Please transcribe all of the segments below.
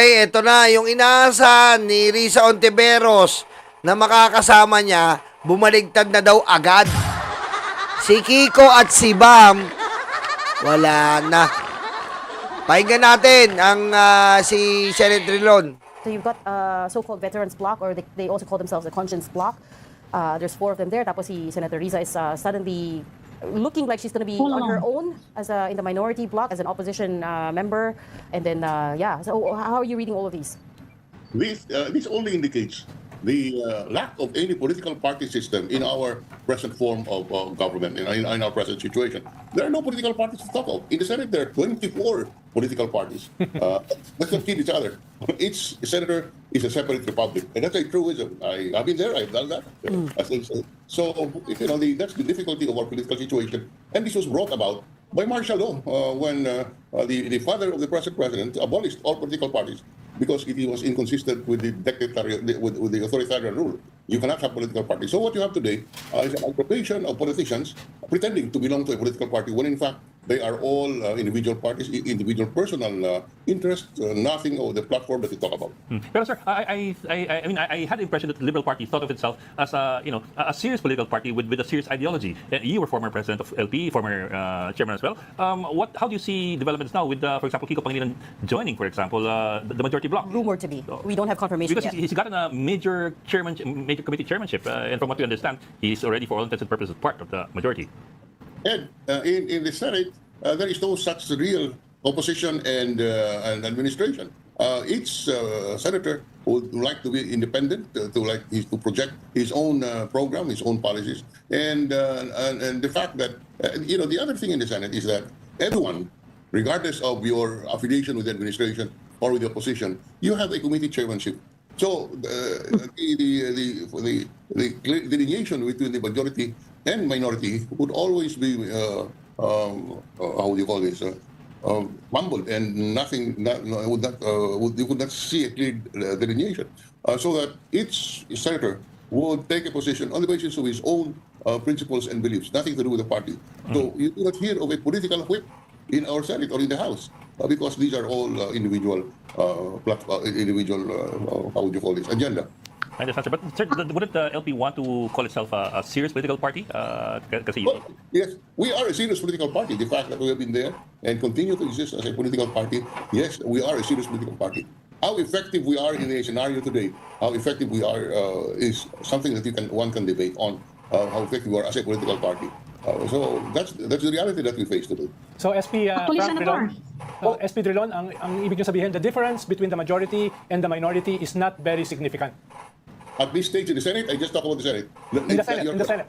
Ay, eto na, yung inaasahan ni Risa Ontiveros na makakasama niya, bumaligtad na daw agad. Si Kiko at si Bam, wala na. Pakinggan natin ang si Senate Trilon. So you've got so-called veterans bloc, or they also call themselves a conscience bloc. There's 4 of them there. Tapos si Senator Risa is suddenly looking like she's going to be on her own as in the minority bloc, as an opposition member. And then, yeah. So how are you reading all of these? This only indicates the lack of any political party system in our present form of government, in our present situation. There are no political parties to talk of. In the Senate, there are 24 political parties. Let's not kid each other. Each senator is a separate republic. And that's a truism. I've been there, I've done that. So, that's the difficulty of our political situation. And this was brought about by martial law when the father of the present president abolished all political parties because it was inconsistent with the with the authoritarian rule. You cannot have political parties. So what you have today is an aggregation of politicians pretending to belong to a political party when in fact they are all individual parties, individual personal interests, nothing of the platform that you talk about. Pero sir, I mean, I had the impression that the Liberal Party thought of itself as a serious political party with a serious ideology. You were former president of LP, former chairman as well. How do you see developments now with, for example, Kiko Pangilinan joining, for example, the majority bloc? Rumored to be. We don't have confirmation Because yet. he's gotten a major committee chairmanship, and from what we understand, he's already, for all intents and purposes, part of the majority. And in the Senate, there is no such real opposition and administration. Each senator would like to be independent, to project his own program, his own policies, and the fact that the other thing in the Senate is that everyone, regardless of your affiliation with the administration or with the opposition, you have a committee chairmanship. So the delineation between the majority and minority would always be how do you call this? Mumbled, and nothing. You would not see a clear delineation, so that each senator would take a position on the basis of his own principles and beliefs, nothing to do with the party. So you do not hear of a political whip in our Senate or in the House because these are all individual, how would you call this, agenda. I understand, sir. But sir, wouldn't the LP want to call itself a serious political party? Well, yes, we are a serious political party. The fact that we have been there and continue to exist as a political party, yes, we are a serious political party. How effective we are in a scenario today, how effective we are is something that one can debate on. How effective we are as a political party. So that's the reality that we face today. So SP Frank Drilon, SP Drilon, ang ibig niyo sabihin, the difference between the majority and the minority is not very significant. At this stage in the Senate, I just talk about the Senate. In the Senate.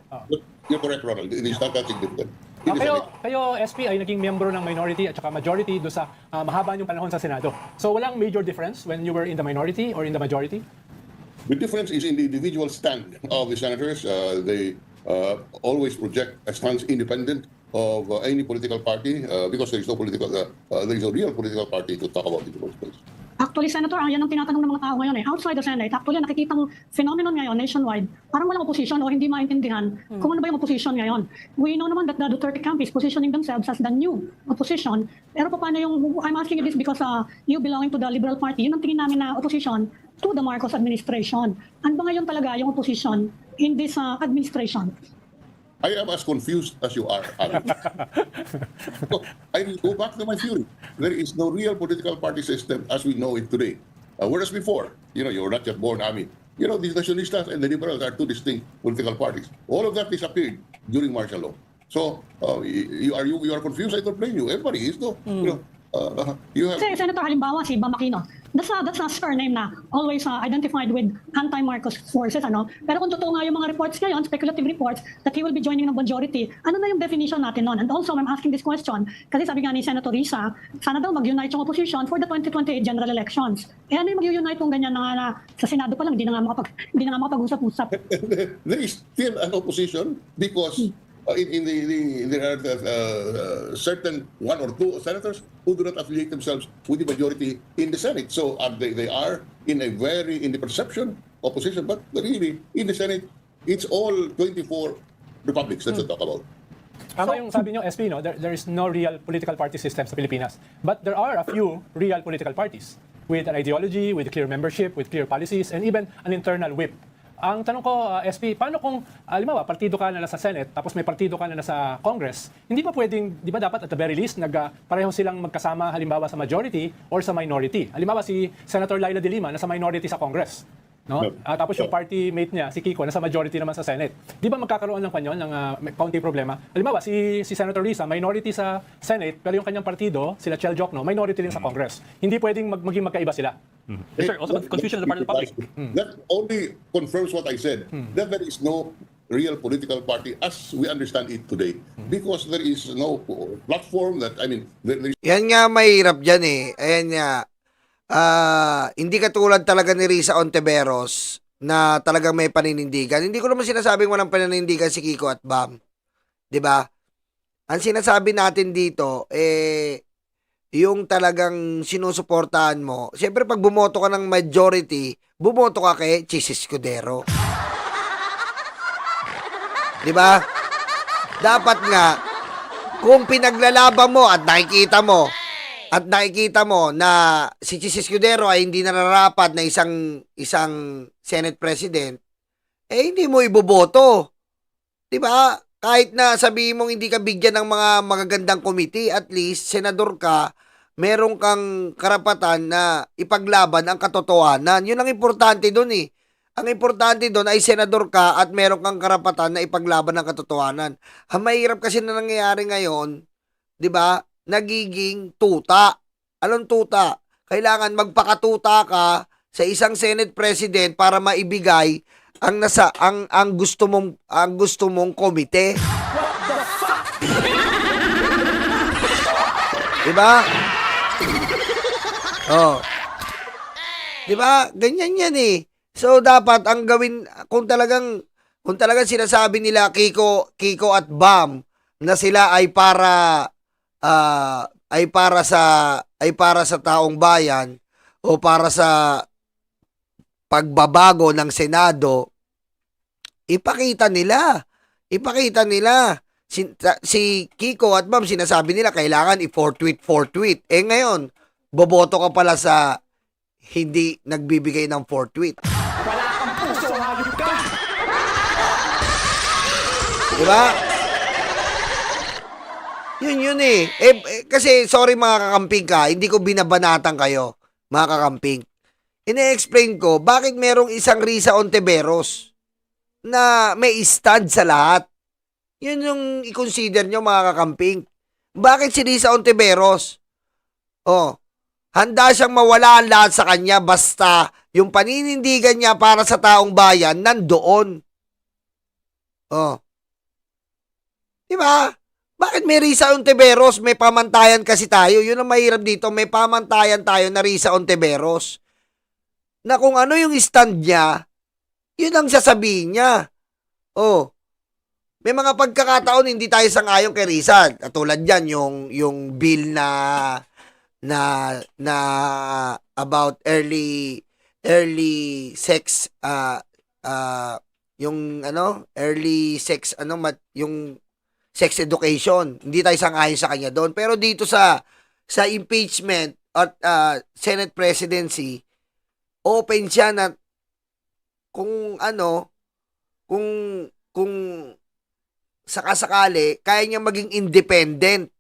You're correct, Ronald. It is not that significant. Kayo, SP, ay naging miyembro ng minority at saka majority doon sa mahaba yung panahon sa Senado. So walang major difference when you were in the minority or in the majority? The difference is in the individual stand of the senators. They always project a stance independent of any political party because there is no real political party to talk about in the first place. Actually, Senator, yan ang tinatanong ng mga tao ngayon outside the Senate. Actually, nakikita ng phenomenon ngayon nationwide, parang walang opposition o hindi maintindihan kung ano ba yung opposition ngayon. We know naman that the Duterte camp is positioning themselves as the new opposition. Pero paano yung, I'm asking you this because you belonging to the Liberal Party, yun ang tingin namin na opposition to the Marcos administration. Ano ba ngayon talaga yung opposition in this administration? I am as confused as you are, Ali. So, I will go back to my theory. There is no real political party system as we know it today. Whereas before, you're not yet born, I mean, the Nacionalistas and the Liberals are two distinct political parties. All of that disappeared during martial law. So, you are confused, I don't blame you. Everybody is, no? You have... Senator, halimbawa si Bam Aquino, that's a surname na always identified with anti-Marcos forces, ano? Pero kung totoo nga yung mga reports ngayon, speculative reports, that he will be joining ng majority, ano na yung definition natin nun? And also, I'm asking this question, kasi sabi nga ni Senator Risa, sana daw mag-unite yung opposition for the 2028 general elections. Eh ano yung mag-unite kung ganyan na sa Senado pa lang, hindi na nga makapag-usap-usap. There is still an opposition because there are certain one or two senators who do not affiliate themselves with the majority in the Senate. So they are in the perception opposition, but really in the Senate, it's all 24 republics that we talk about. Tama yung sabi niyo, SP, no? There is no real political party system sa Pilipinas. But there are a few real political parties. with an ideology, with clear membership, with clear policies, and even an internal whip. Ang tanong ko, SP, paano kung, halimbawa, partido ka na sa Senate, tapos may partido ka na sa Congress, hindi ba pwedeng, di ba dapat at the very least, pareho silang magkasama halimbawa sa majority or sa minority? Halimbawa, si Senator Laila de Lima nasa minority sa Congress. No? Tapos yung party mate niya, si Kiko, nasa majority naman sa Senate. Di ba magkakaroon ng kanyon ng kaunting problema? Halimbawa, si Senator Risa, minority sa Senate, pero yung kanyang partido, sila Chel Jokno, minority din sa Congress. Hindi pwedeng maging magkaiba sila. Yes, sir. Also, confusion in the part of the public. That only confirms what I said, that there is no real political party as we understand it today, because there is no platform that, I mean, there is Yan nga mahirap dyan eh. Ayan nga. Hindi katulad talaga ni Risa Ontiveros na talagang may paninindigan. Hindi ko naman sinasabing walang paninindigan si Kiko at Bam. 'Di ba? Ang sinasabi natin dito, yung talagang sinusuportahan mo. Siyempre, pag bumoto ka ng majority, bumoto ka kay Chis Escudero. 'Di ba? Dapat nga, kung pinaglalaban mo at nakikita mo na si Chis Escudero ay hindi nararapat na isang Senate President, hindi mo iboboto. 'Di ba? Kahit na sabihin mong hindi ka bigyan ng mga magagandang committee, at least, senador ka, meron kang karapatan na ipaglaban ang katotohanan. Yun ang importante doon eh. Ang importante doon ay senador ka at meron kang karapatan na ipaglaban ang katotohanan. Ang mahirap kasi na nangyayari ngayon, 'di ba? Nagiging tuta. Anong tuta? Kailangan magpakatuta ka sa isang Senate President para maibigay ang gusto mong komite. Diba? Oh. Diba? Ganyan yan eh. So dapat ang gawin kung talagang sinasabi nila Kiko at Bam na sila ay para sa taong bayan o para sa pagbabago ng Senado, ipakita nila. Si Kiko at Bam sinasabi nila kailangan i-4-tweet. Ngayon, boboto ka pala sa hindi nagbibigay ng 4-tweet. Wala kang puso, hayop ka! Diba? Yun eh. Kasi sorry mga kakamping ka, hindi ko binabanatan kayo, mga kakamping. Ine-explain ko bakit merong isang Risa Ontiveros na may stand sa lahat. Yun yung i-consider nyo mga kakamping. Bakit si Risa Ontiveros? Handa siyang mawala ang lahat sa kanya basta yung paninindigan niya para sa taong bayan nandoon. Diba? Bakit may Risa Ontiveros? May pamantayan kasi tayo. Yun ang mahirap dito. May pamantayan tayo na Risa Ontiveros. Na kung ano yung stand niya, yun ang sasabihin niya. May mga pagkakataon hindi tayo sang-ayon kay Risa. Katulad yan, yung bill na about early sex yung sex education. Hindi tayo sang-ayon sa kanya doon. Pero dito sa impeachment at Senate presidency, open siya na kung sakasakali, kaya niya maging independent.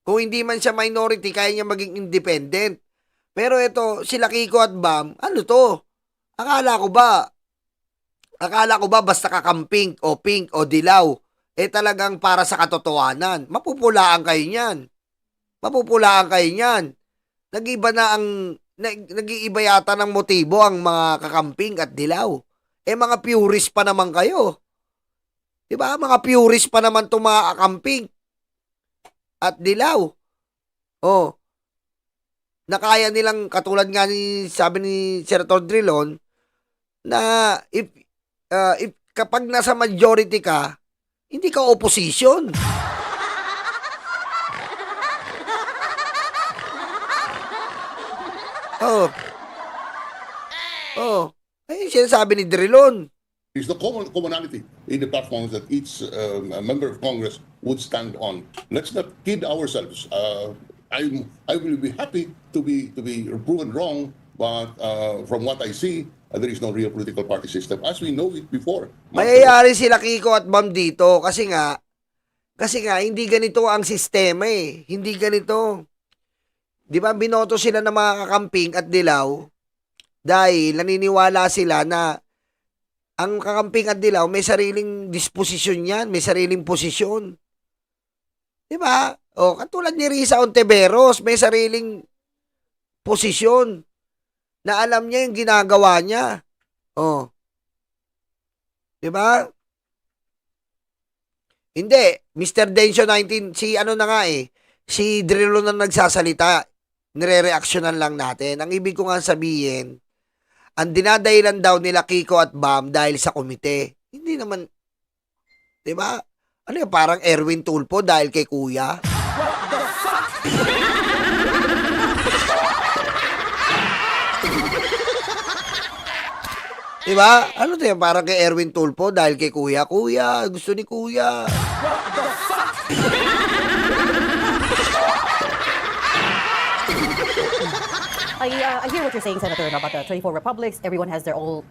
Kung hindi man siya minority, kaya niya maging independent. Pero ito, sila Kiko at Bam, ano to? Akala ko ba basta kakamping o pink o dilaw, talagang para sa katotohanan. Mapupulaan kayo niyan. Nag-iiba yata ng motibo ang mga kakamping at dilaw. Mga purist pa naman kayo. Diba? Mga purist pa naman itong mga kakamping at dilaw. Na kaya nilang, katulad nga sabi ni Senator Drilon, na if kapag nasa majority ka, hindi ka opposition. Sinasabi ni Drilon. is the commonality in the platforms that each member of Congress would stand on. Let's not kid ourselves. I will be happy to be proven wrong, but from what I see, there is no real political party system as we know it before. Mayayari sila Kiko at Bam dito kasi nga hindi ganito ang sistema eh. Hindi ganito. 'Di ba binoto sila ng mga kakamping at dilaw dahil naniniwala sila na ang kakamping at dilaw may sariling disposisyon yan, may sariling posisyon. 'Di ba? O katulad ni Risa Ontiveros, may sariling posisyon na alam niya yung ginagawa niya. Oh. 'Di ba? Hindi, Mr. Densyo 19, si ano na nga eh, si Drillo na nagsasalita, nire-reactionan lang natin. Ang ibig ko nga sabihin, ang dinadahilan daw nila Kiko at Bam dahil sa komite. Hindi naman, di ba? Ano yun, parang Erwin Tulfo dahil kay Kuya? Diba? Ano to yan? Parang kay Erwin Tulfo dahil kay Kuya. Kuya, gusto ni Kuya. I hear what you're saying, Senator, about the 24 republics. Everyone has their own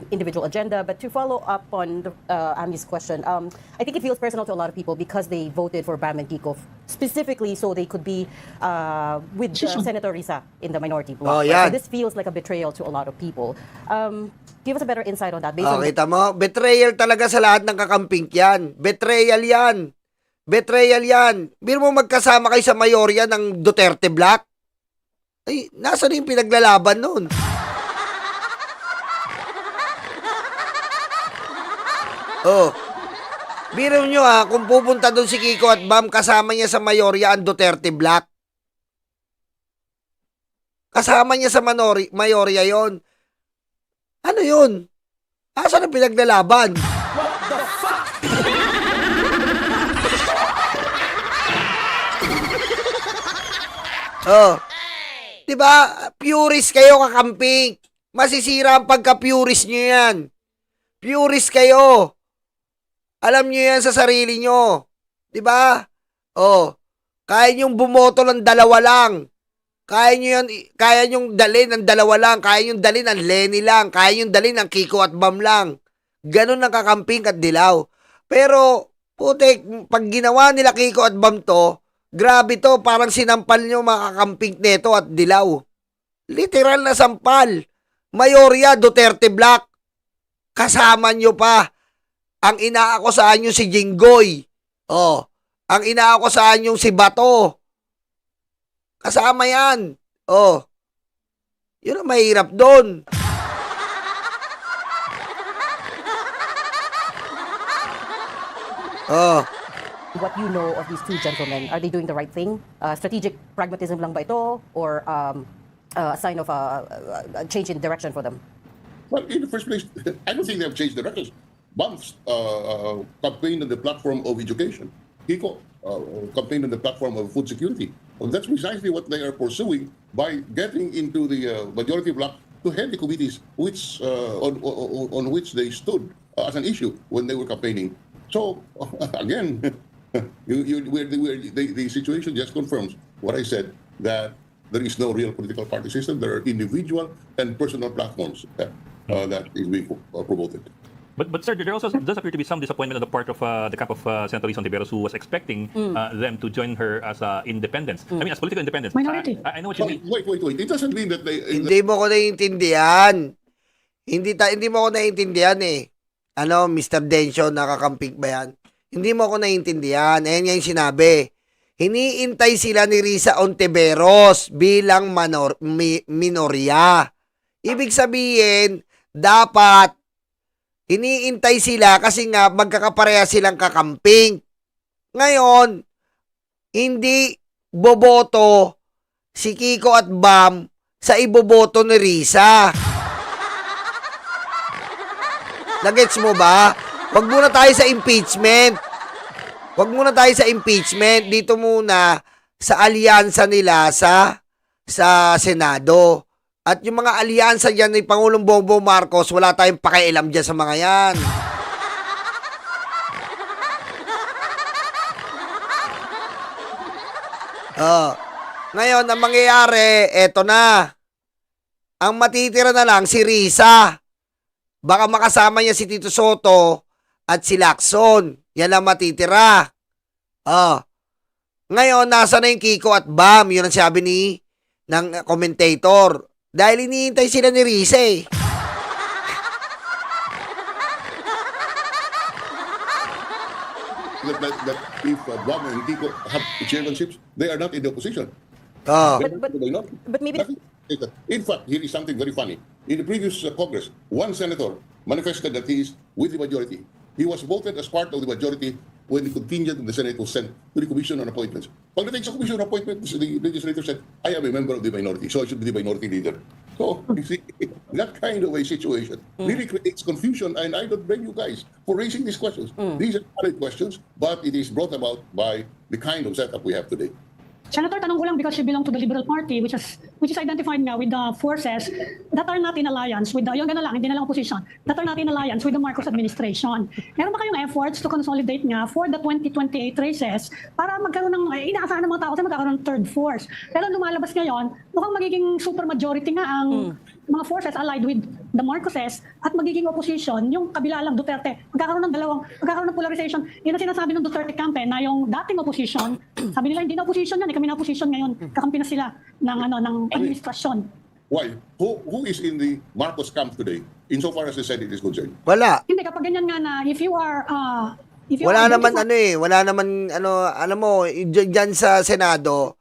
individual agenda. But to follow up on Ami's question, I think it feels personal to a lot of people because they voted for Bam and Kiko specifically so they could be with Senator Risa in the minority bloc. Oh, yan. So this feels like a betrayal to a lot of people. Give us a better insight on that. Based Oh, on kita mo? Betrayal talaga sa lahat ng kakamping yan. Betrayal yan. Betrayal yan. Biro mo magkasama kayo sa mayorya ng Duterte Black? Ay, nasa na yung pinaglalaban nun? Oh. Biro nyo kung pupunta doon si Kiko at Bam, kasama niya sa mayorya ang Duterte Black. Kasama niya sa mayorya yon. Ano yun? Asa na pinaglalaban? Oh. 'Di ba? Purist kayo kakamping. Masisira ang pagka-purist niyo 'yan. Purist kayo. Alam niyo 'yan sa sarili niyo. 'Di ba? Oh. Kaya niyong bumoto ng dalawa lang. Kaya niyong dalhin ng dalawa lang. Kaya niyong dalhin ng Lenny lang. Kaya niyong dalhin ng Kiko at Bam lang. Ganun ang kakamping at dilaw. Pero, putik, pag ginawa nila Kiko at Bam to, grabe to, parang sinampal nyo mga kakamping neto at dilaw. Literal na sampal. Mayorya, Duterte Black. Kasama nyo pa. Ang inaakusahan nyo si Jinggoy. Oh. Ang inaakusahan nyo si Bato. Kasama yan. Oh. Yun ang mahirap doon. Oh. what you know of these two gentlemen, are they doing the right thing? Strategic pragmatism lang ba ito? Or a sign of a change in direction for them? Well, in the first place, I don't think they have changed directions. Bumps campaigned on the platform of education. Kiko campaigned on the platform of food security. Well, that's precisely what they are pursuing by getting into the majority bloc to head the committees which on which they stood as an issue when they were campaigning. So again, the situation just confirms what I said, that there is no real political party system. There are individual and personal platforms that is being promoted. But sir, there also does appear to be some disappointment on the part of the camp of Senator Risa Ontiveros, who was expecting them to join her as independents. I mean, as political independents. Minority. I know what you mean. Wait. It doesn't mean that they... Hindi mo ko naiintindihan. Hindi mo ko naiintindihan eh. Ano, Mr. Densyo, nakakampik ba yan? Hindi mo ko naiintindihan. Ayan nga yung sinabi. Hiniintay sila ni Risa Ontiveros bilang minorya. Ibig sabihin, dapat iniintay sila kasi nga magkakapareha silang kakamping. Ngayon, hindi boboto si Kiko at Bam sa iboboto ni Risa. Nagets mo ba? Wag muna tayo sa impeachment. Wag muna tayo sa impeachment. Dito muna sa alyansa nila sa Senado. At yung mga alyansa dyan ni Pangulong Bongbong Marcos, wala tayong pakialam dyan sa mga yan. Ngayon, ang mangyayari, eto na. Ang matitira na lang si Risa. Baka makasama niya si Tito Soto at si Lacson. Yan ang matitira. Oh. Ngayon, nasa na yung Kiko at Bam? Yun ang sabi ng commentator. Dahil iniintay sila ni Risa eh. That if Bam and Kiko have chairmanships, they are not in the opposition. Oh. They not. But maybe In fact, here is something very funny. In the previous Congress, one senator manifested that he is with the majority. He was voted as part of the majority when the contingent of the Senate was sent to the Commission on Appointments. Pagdating sa Commission on Appointments, the legislator said, I am a member of the minority, so I should be the minority leader. So, you see, that kind of a situation really creates confusion, and I don't blame you guys for raising these questions. These are valid questions, but it is brought about by the kind of setup we have today. Senator, tanong ko lang because you belong to the Liberal Party, which is identified nga with the forces that are not in alliance with the, yung gano'n lang, hindi na lang opposition, that are not in alliance with the Marcos administration. Meron ba kayong efforts to consolidate nga for the 2028 races para magkaroon ng, inaasahan ng mga tao kasi magkakaroon ng third force. Pero lumalabas ngayon, mukhang magiging super majority nga ang mga forces allied with the Marcoses at magiging opposition, yung kabila lang, Duterte. Magkakaroon ng polarization. Yun ang sinasabi ng Duterte campaign na yung dating opposition, sabi nila hindi na opposition yan, kami na opposition ngayon, kakampi na sila ng administrasyon. Why? Who is in the Marcos camp today, insofar as the Senate is concerned? Wala. Hindi, kapag ganyan nga na, if you are Wala naman wala naman alam mo, diyan sa Senado,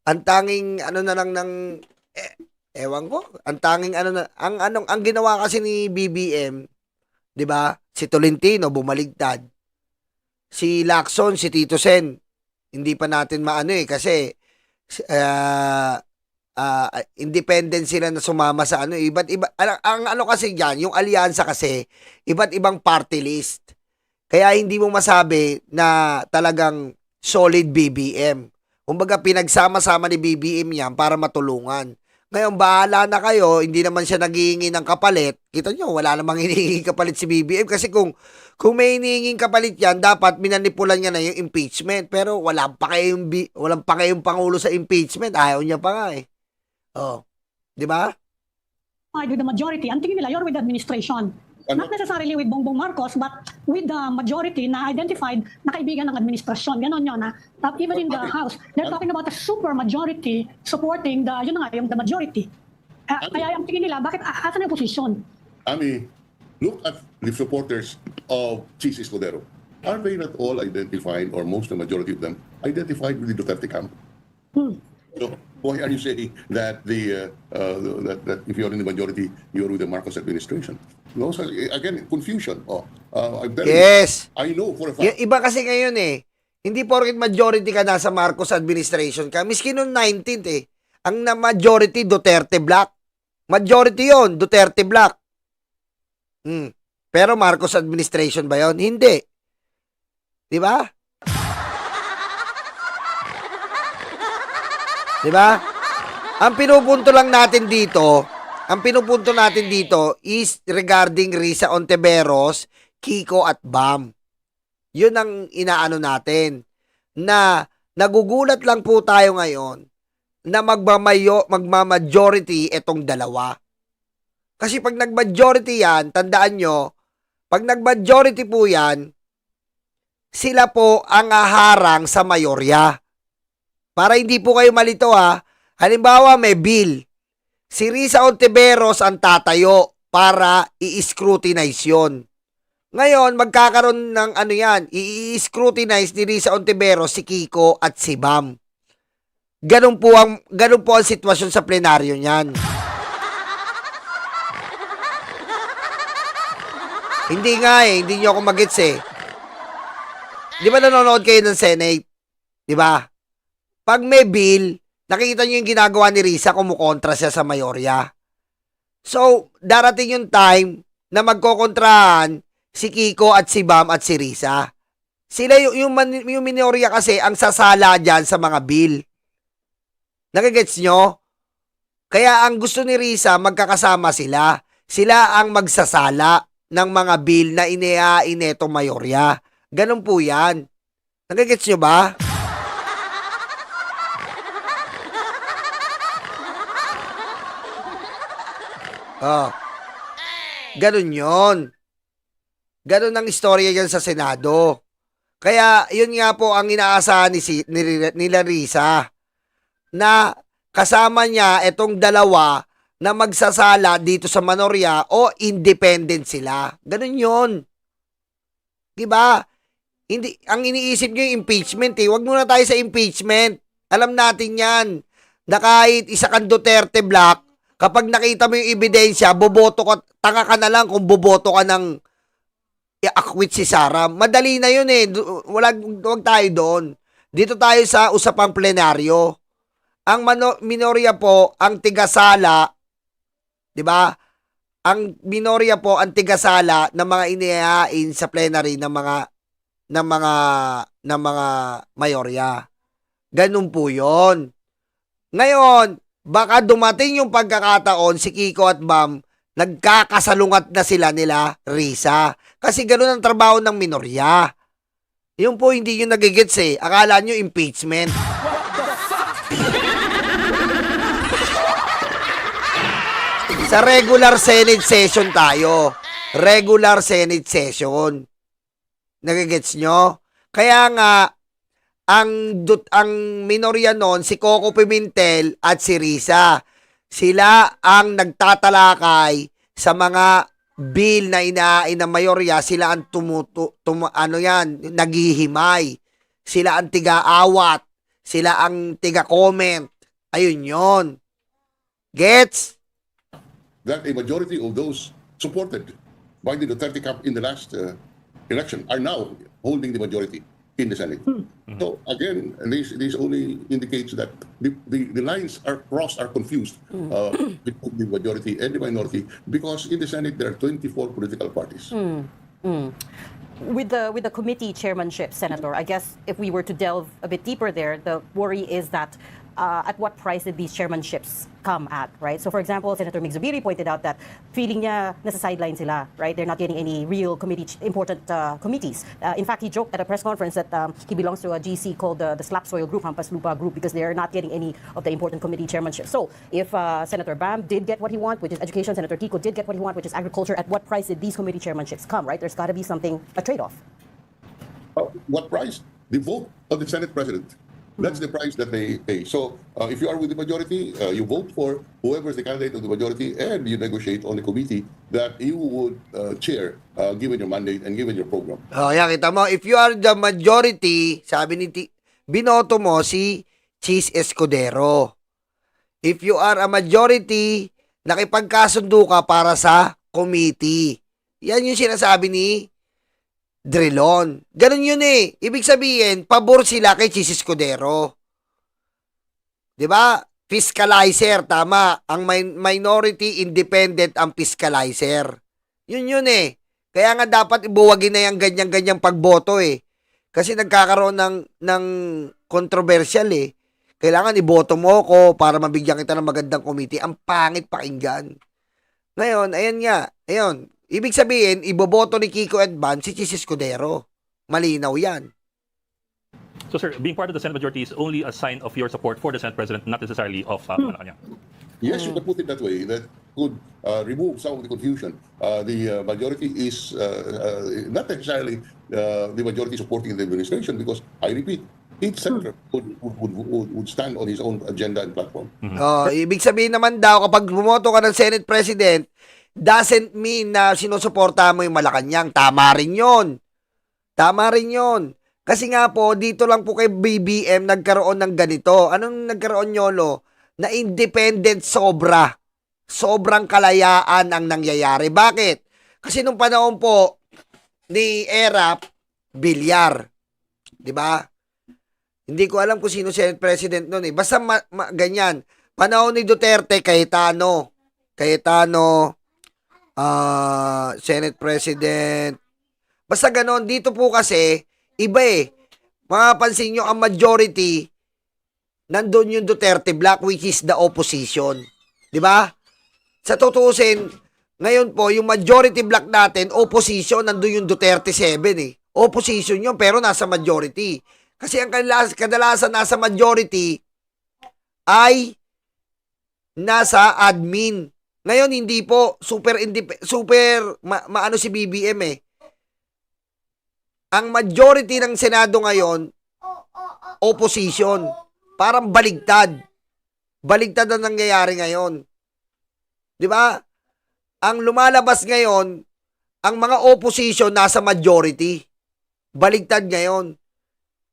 ang tanging na lang ng ewan ko, ang tanging ang ginawa kasi ni BBM, 'di ba? Si Tolentino bumaligtad. Si Lacson, si Tito Sen, hindi pa natin maano kasi independent sila na sumama sa iba't iba ang kasi diyan, yung alyansa kasi iba't ibang party list. Kaya hindi mo masabi na talagang solid BBM. Kumbaga pinagsama-sama ni BBM yan para matulungan. Ngayon, bahala na kayo, hindi naman siya naghihingi ng kapalit. Kita nyo, wala namang hinihingi kapalit si BBM. Kasi kung may hinihinging kapalit yan, dapat minanipulan niya na yung impeachment. Pero walang pa kayong Pangulo sa impeachment. Ayaw niya pa nga eh. Oh. Di ba? with the majority, ang tingin nila, you're with the administration. Not necessarily with Bongbong Marcos, but with the majority na identified na kaibigan ng administrasyon. Ganon yun, na even in the House, they're talking about a super majority supporting the majority. Kaya ang tingin nila, bakit asan yung position? Ami, look at the supporters of Chis Escudero. Are they not all identified, or most, the majority of them, identified with the Duterte camp? So why are you saying that that if you're in the majority, you're with the Marcos administration? No, so again, confusion. Yes. I know for a fact. Yung iba kasi ngayon hindi porket majority ka nasa Marcos administration ka. Miski noong 19th ang na majority Duterte Black. Majority yon Duterte Black. Pero Marcos administration ba yon? Hindi. Di ba? Di ba? Ang pinupunto natin dito is regarding Risa Ontiveros, Kiko at Bam. Yun ang inaano natin. Na nagugulat lang po tayo ngayon na magmamajority itong dalawa. Kasi pag nagmajority yan, tandaan nyo, pag nagmajority po yan, sila po ang haharang sa mayorya. Para hindi po kayo malito halimbawa may bill. Si Risa Ontiveros ang tatayo para i-scrutinize yun. Ngayon, magkakaroon ng i-scrutinize ni Risa Ontiveros si Kiko at si Bam. Ganun po ang sitwasyon sa plenaryo niyan. Hindi nga hindi nyo ako magets Di ba nanonood kayo ng Senate? Di ba? Pag may bill, nakikita nyo yung ginagawa ni Risa, kumukontra siya sa mayorya. So, darating yung time na magkokontrahan si Kiko at si Bam at si Risa. Sila yung minorya kasi ang sasala dyan sa mga bill. Nakigets nyo? Kaya ang gusto ni Risa, magkakasama sila. Sila ang magsasala ng mga bill na inihain netong mayorya. Ganun po yan. Nakigets nyo ba? Oh, ganun yon. Ganun ang istorya yan sa Senado. Kaya, yun nga po ang inaasahan nila Risa, na kasama niya itong dalawa na magsasala dito sa Manoria o independent sila. Ganun yun. Diba? Hindi, ang iniisip nyo yung impeachment eh. Huwag muna tayo sa impeachment. Alam natin yan na kahit isa kang Duterte Black, kapag nakita mo yung ebidensya, boboto ka, tanga ka na lang kung boboto ka ng i-acquit si Sara. Madali na yun eh. Huwag tayo doon. Dito tayo sa usapang plenaryo. Ang minorya po, ang tigasala, di ba? Ang minorya po, ang tigasala ng mga inihain sa plenary ng mga mayorya. Ganun po yon. Ngayon, baka dumating yung pagkakataon si Kiko at Bam, nagkakasalungat na sila nila Risa. Kasi ganun ang trabaho ng minorya. Yung po hindi nyo nagigets eh. Akala nyo impeachment. Sa regular Senate session tayo. Regular Senate session. Nagigets nyo? Kaya nga, ang minorya noon, si Coco Pimentel at si Risa. Sila ang nagtatalakay sa mga bill na inain ng mayorya. Sila ang naghihimay. Sila ang tiga-awat. Sila ang tiga-comment. Ayun yon. Gets? That a majority of those supported by the Duterte camp in the last election are now holding the majority in the Senate. So again, this only indicates that the lines are crossed, are confused between the majority and the minority, because in the Senate there are 24 political parties. With the committee chairmanship, Senator, I guess if we were to delve a bit deeper there, the worry is that at what price did these chairmanships come at, right? So for example, Senator Mig Zubiri pointed out that feeling niya nasa sideline sila, right? They're not getting any real important committees. In fact, he joked at a press conference that he belongs to a GC called the Slap Soil Group, Hampas Lupa Group, because they're not getting any of the important committee chairmanships. So if Senator Bam did get what he wanted, which is education, Senator Kiko did get what he wanted, which is agriculture, at what price did these committee chairmanships come, right? There's got to be a trade-off. What price? The vote of the Senate President. That's the price that they pay. So if you are with the majority, you vote for whoever is the candidate of the majority, and you negotiate on the committee that you would chair, given your mandate and given your program. Oh, yan, kita mo. If you are the majority, sabi ni binoto mo si Cheese Escudero. If you are a majority, nakipagkasundo ka para sa committee. Yan yung sinasabi ni Drilon. Ganun yun eh. Ibig sabihin, pabor sila kay Cheese Escudero. Diba? Fiscalizer, tama. Ang minority independent ang fiscalizer. Yun eh. Kaya nga dapat ibuwagin na yung ganyan-ganyang pagboto eh. Kasi nagkakaroon ng controversial eh. Kailangan iboto mo ko para mabigyan kita ng magandang committee. Ang pangit pakinggan. Ngayon, ayan nga. Ayun. Ibig sabihin, iboboto ni Kiko at Bam si Cheese Escudero. Malinaw yan. So, sir, being part of the Senate majority is only a sign of your support for the Senate President, not necessarily of Malacanang. Yes, you can put it that way. That could remove some of the confusion. The majority is not necessarily the majority supporting the administration, because, I repeat, each senator would stand on his own agenda and platform. Oh, ibig sabihin naman daw, kapag bumoto ka ng Senate President, doesn't mean na sinusuporta mo yung Malacanang. Tama rin yun. Tama rin yun. Kasi nga po, dito lang po kay BBM nagkaroon ng ganito. Anong nagkaroon, Yolo? Na independent sobra. Sobrang kalayaan ang nangyayari. Bakit? Kasi nung panahon po ni Erap, Bilyar. Diba? Hindi ko alam kung sino Senate President noon eh. Basta ganyan. Panahon ni Duterte, Cayetano, Senate President. Basta ganon. Dito po kasi, iba eh. Mapapansin nyo, ang majority, nandun yung Duterte Black, which is the opposition. Diba? Sa tutusin, ngayon po, yung majority Black natin, opposition, nandun yung Duterte 7 eh. Opposition yun, pero nasa majority. Kasi ang kadalasan nasa majority ay nasa admin. Ngayon, hindi po. Super maano si BBM eh. Ang majority ng Senado ngayon, opposition. Parang baligtad. Baligtad ang nangyayari ngayon. Di ba? Ang lumalabas ngayon, ang mga opposition nasa majority. Baligtad ngayon.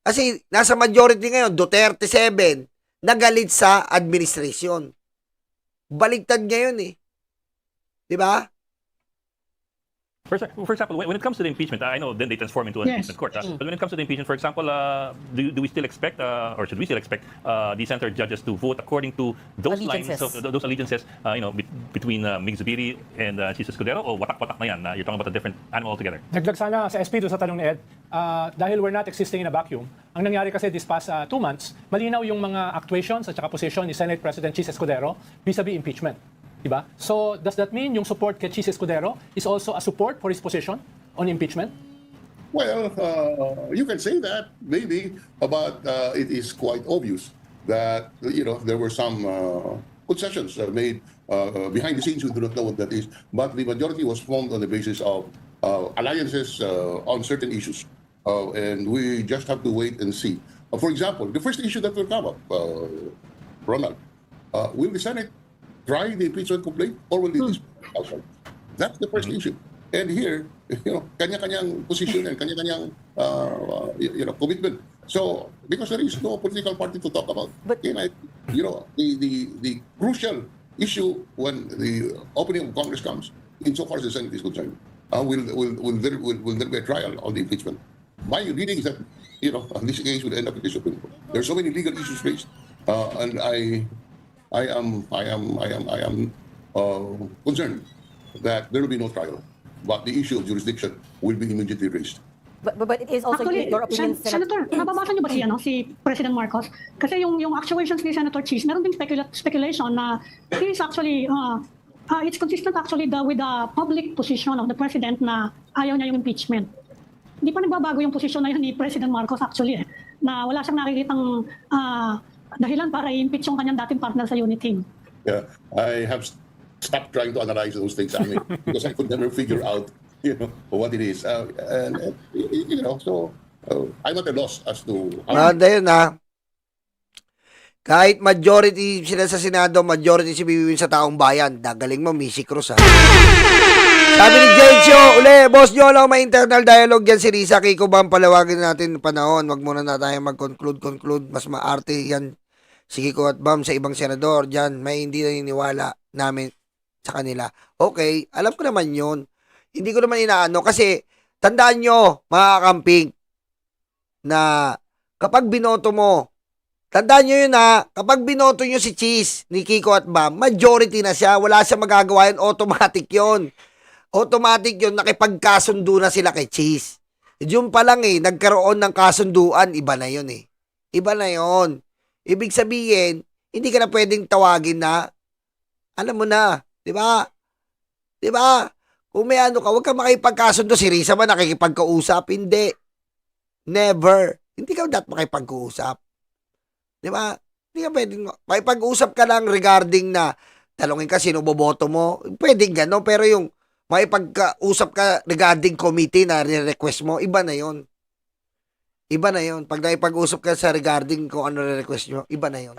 Kasi nasa majority ngayon, Duterte 7, nagalit sa administration. Baligtad ngayon eh. Di ba? For example, when it comes to the impeachment, I know then they transform into an Yes. impeachment court. But when it comes to the impeachment, for example, do we still expect, or should we still expect, the center judges to vote according to those Allegiances. lines, those allegiances, between Mig Zubiri and Chis Escudero, o watak-watak na yan? You're talking about a different animal altogether. Dagdag sana sa SP doon sa tanong ni Ed, dahil we're not existing in a vacuum, ang nangyari kasi this past 2 months, malinaw yung mga actuations at saka position ni Senate President Chis Escudero vis-a-vis impeachment. Diba? So, does that mean yung support kay Chis Escudero is also a support for his position on impeachment? Well, you can say that maybe, but it is quite obvious that there were some concessions made behind the scenes. We do not know what that is, but the majority was formed on the basis of alliances on certain issues, and we just have to wait and see. For example, the first issue that will come up, Ronald, will the Senate try the impeachment complaint or will it dismiss outside? That's the first issue. And here, kanya-kanyang position and kanya-kanyang commitment. So, because there is no political party to talk about, But- the crucial issue when the opening of Congress comes, insofar as the Senate is concerned, will there be a trial on the impeachment? My reading is that this case will end up in the Supreme Court. There are so many legal issues raised, and I am concerned that there will be no trial, but the issue of jurisdiction will be immediately raised. But it is also Actually, your opinion, Senator, nababasa niyo ba si President Marcos? Kasi yung actuations ni Senator Cheese, meron ding speculation na he is actually, it's consistent actually with the public position of the President na ayaw niya yung impeachment. Hindi pa nagbabago yung posisyon na yun ni President Marcos actually na wala siyang nakikitang dahilan para i-impeach yung kanyang dating partner sa unit team. Yeah, I have stopped trying to analyze those things, Amy, because I could never figure out, what it is. So I'm at a loss as to how. Maganda yun ha. Kahit majority sila sa Senado, majority si BBM sa taong bayan, dagaling mo, Missy Cruz ha. Sabi ni Jencho, boss nyo, may internal dialogue yan si Risa. Kiko ba ang palawagin natin panahon? Wag muna na tayo mag-conclude. Mas maarte yan si Kiko at Bam sa ibang senador. Diyan, may hindi naniniwala namin sa kanila. Okay, alam ko naman yun. Hindi ko naman inaano. Kasi, tandaan nyo, mga kakamping, na kapag binoto mo, tandaan nyo yun ha, kapag binoto nyo si Cheese ni Kiko at Bam, majority na siya. Wala siya magagawa yun. Automatic yun. Automatic yun, nakipagkasundo na sila kay Cheese. Yun pa lang nagkaroon ng kasunduan, iba na yun Iba na yun. Ibig sabihin, hindi ka na pwedeng tawagin na, alam mo na, di ba? Di ba? Kung may ka, huwag ka makipagkasundo. Si Risa ba nakikipagkausap? Hindi. Never. Hindi ka dapat makipag-uusap. Di ba? Hindi ka pwedeng, makipag-usap ka lang regarding na, talungin ka sino boboto mo. Pwedeng gano'n, pero yung, makipag-usap ka regarding committee na re-request mo, iba na yon. Iba na yon. Pag nakipag-usap ka sa regarding kung ano re-request nyo, iba na yon.